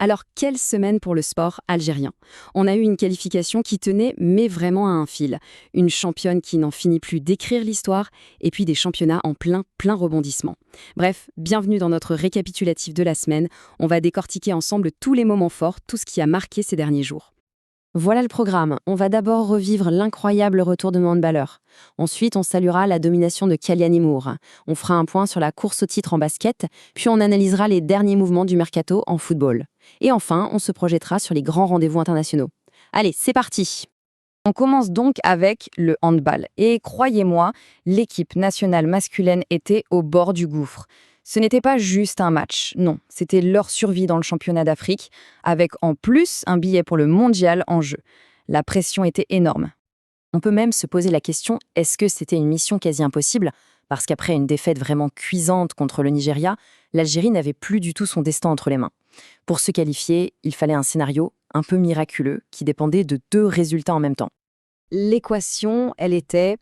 Alors, quelle semaine pour le sport algérien. On a eu une qualification qui tenait, mais vraiment à un fil. Une championne qui n'en finit plus d'écrire l'histoire, et puis des championnats en plein rebondissement. Bref, bienvenue dans notre récapitulatif de la semaine. On va décortiquer ensemble tous les moments forts, tout ce qui a marqué ces derniers jours. Voilà le programme. On va d'abord revivre l'incroyable retour de handballeur. Ensuite, on saluera la domination de Kylian Moore. On fera un point sur la course au titre en basket, puis on analysera les derniers mouvements du mercato en football. Et enfin, on se projettera sur les grands rendez-vous internationaux. Allez, c'est parti! On commence donc avec le handball. Et croyez-moi, l'équipe nationale masculine était au bord du gouffre. Ce n'était pas juste un match, non, c'était leur survie dans le championnat d'Afrique, avec en plus un billet pour le mondial en jeu. La pression était énorme. On peut même se poser la question, est-ce que c'était une mission quasi impossible? Parce qu'après une défaite vraiment cuisante contre le Nigeria, l'Algérie n'avait plus du tout son destin entre les mains. Pour se qualifier, il fallait un scénario un peu miraculeux qui dépendait de 2 résultats en même temps. L'équation, elle était,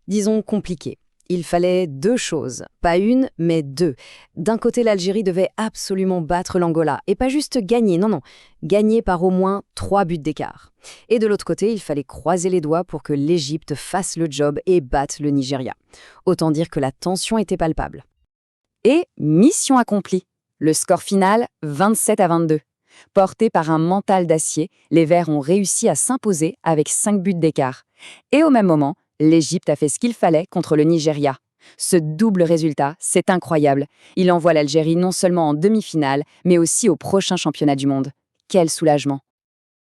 disons, compliquée. Il fallait 2 choses, pas une, mais 2. D'un côté, l'Algérie devait absolument battre l'Angola, et pas juste gagner, non, gagner par au moins 3 buts d'écart. Et de l'autre côté, il fallait croiser les doigts pour que l'Égypte fasse le job et batte le Nigeria. Autant dire que la tension était palpable. Et mission accomplie. Le score final, 27-22. Portés par un mental d'acier, les Verts ont réussi à s'imposer avec 5 buts d'écart. Et au même moment, l'Égypte a fait ce qu'il fallait contre le Nigeria. Ce double résultat, c'est incroyable. Il envoie l'Algérie non seulement en demi-finale, mais aussi au prochain championnat du monde. Quel soulagement!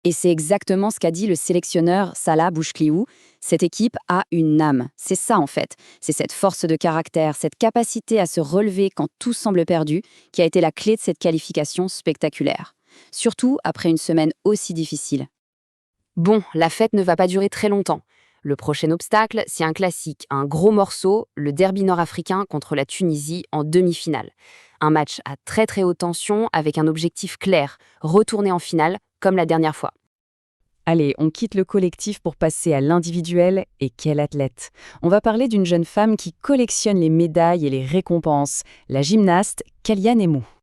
Et c'est exactement ce qu'a dit le sélectionneur Salah Bouchliou. Cette équipe a une âme. C'est ça en fait. C'est cette force de caractère, cette capacité à se relever quand tout semble perdu, qui a été la clé de cette qualification spectaculaire. Surtout après une semaine aussi difficile. Bon, la fête ne va pas durer très longtemps. Le prochain obstacle, c'est un classique, un gros morceau, le derby nord-africain contre la Tunisie en demi-finale. Un match à très haute tension avec un objectif clair, retourner en finale comme la dernière fois. Allez, on quitte le collectif pour passer à l'individuel, et quel athlète! On va parler d'une jeune femme qui collectionne les médailles et les récompenses, la gymnaste Kylian Moore.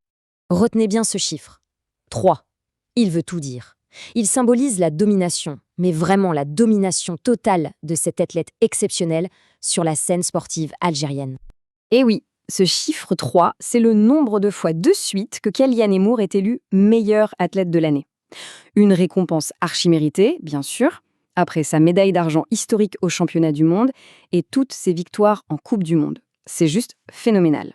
Retenez bien ce chiffre. 3. Il veut tout dire. Il symbolise la domination, mais vraiment la domination totale de cet athlète exceptionnel sur la scène sportive algérienne. Et oui, ce chiffre 3, c'est le nombre de fois de suite que Kylian Moore est élu meilleur athlète de l'année. Une récompense archi-méritée, bien sûr, après sa médaille d'argent historique au championnat du monde et toutes ses victoires en Coupe du Monde. C'est juste phénoménal.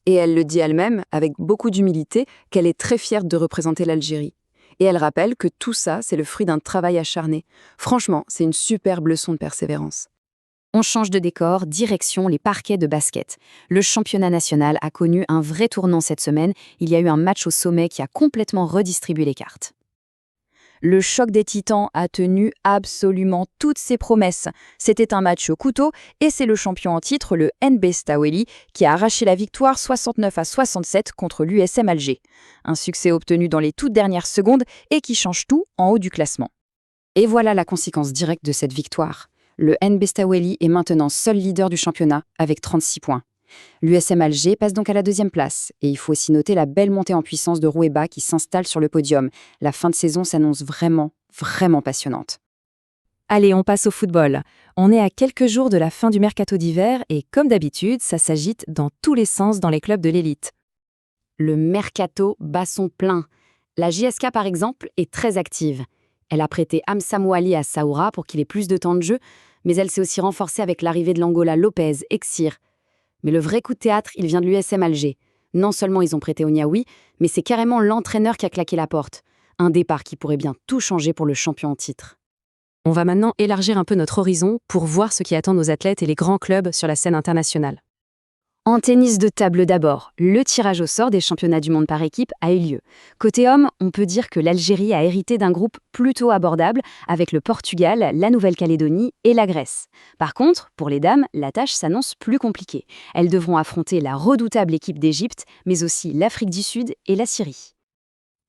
Et elle le dit elle-même, avec beaucoup d'humilité, qu'elle est très fière de représenter l'Algérie. Et elle rappelle que tout ça, c'est le fruit d'un travail acharné. Franchement, c'est une superbe leçon de persévérance. On change de décor, direction les parquets de basket. Le championnat national a connu un vrai tournant cette semaine. Il y a eu un match au sommet qui a complètement redistribué les cartes. Le choc des titans a tenu absolument toutes ses promesses. C'était un match au couteau et c'est le champion en titre, le NB Staweli, qui a arraché la victoire 69-67 contre l'USM Alger. Un succès obtenu dans les toutes dernières secondes et qui change tout en haut du classement. Et voilà la conséquence directe de cette victoire. Le NB Staweli est maintenant seul leader du championnat avec 36 points. L'USM Alger passe donc à la 2e place. Et il faut aussi noter la belle montée en puissance de Roueba qui s'installe sur le podium. La fin de saison s'annonce vraiment passionnante. Allez, on passe au football. On est à quelques jours de la fin du mercato d'hiver et comme d'habitude, ça s'agite dans tous les sens dans les clubs de l'élite. Le mercato bat son plein. La JSK par exemple est très active. Elle a prêté Hamza Mouali à Saoura pour qu'il ait plus de temps de jeu, mais elle s'est aussi renforcée avec l'arrivée de l'Angola Lopez, Exir. Mais le vrai coup de théâtre, il vient de l'USM Alger. Non seulement ils ont prêté Onyaoui, mais c'est carrément l'entraîneur qui a claqué la porte. Un départ qui pourrait bien tout changer pour le champion en titre. On va maintenant élargir un peu notre horizon pour voir ce qui attend nos athlètes et les grands clubs sur la scène internationale. En tennis de table d'abord, le tirage au sort des championnats du monde par équipe a eu lieu. Côté hommes, on peut dire que l'Algérie a hérité d'un groupe plutôt abordable avec le Portugal, la Nouvelle-Calédonie et la Grèce. Par contre, pour les dames, la tâche s'annonce plus compliquée. Elles devront affronter la redoutable équipe d'Égypte, mais aussi l'Afrique du Sud et la Syrie.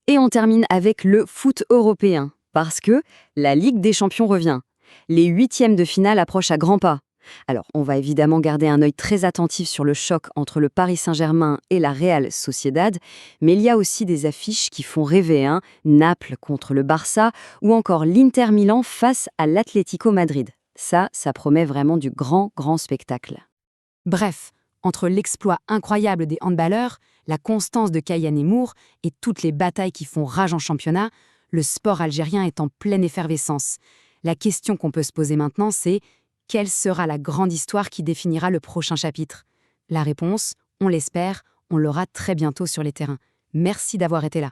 Et on termine avec le foot européen, parce que la Ligue des Champions revient. Les 8e de finale approchent à grands pas. Alors, on va évidemment garder un œil très attentif sur le choc entre le Paris Saint-Germain et la Real Sociedad, mais il y a aussi des affiches qui font rêver, hein. Naples contre le Barça ou encore l'Inter Milan face à l'Atlético Madrid. Ça promet vraiment du grand spectacle. Bref, entre l'exploit incroyable des handballeurs, la constance de Kayane Moore et toutes les batailles qui font rage en championnat, le sport algérien est en pleine effervescence. La question qu'on peut se poser maintenant, c'est quelle sera la grande histoire qui définira le prochain chapitre? La réponse, on l'espère, on l'aura très bientôt sur les terrains. Merci d'avoir été là.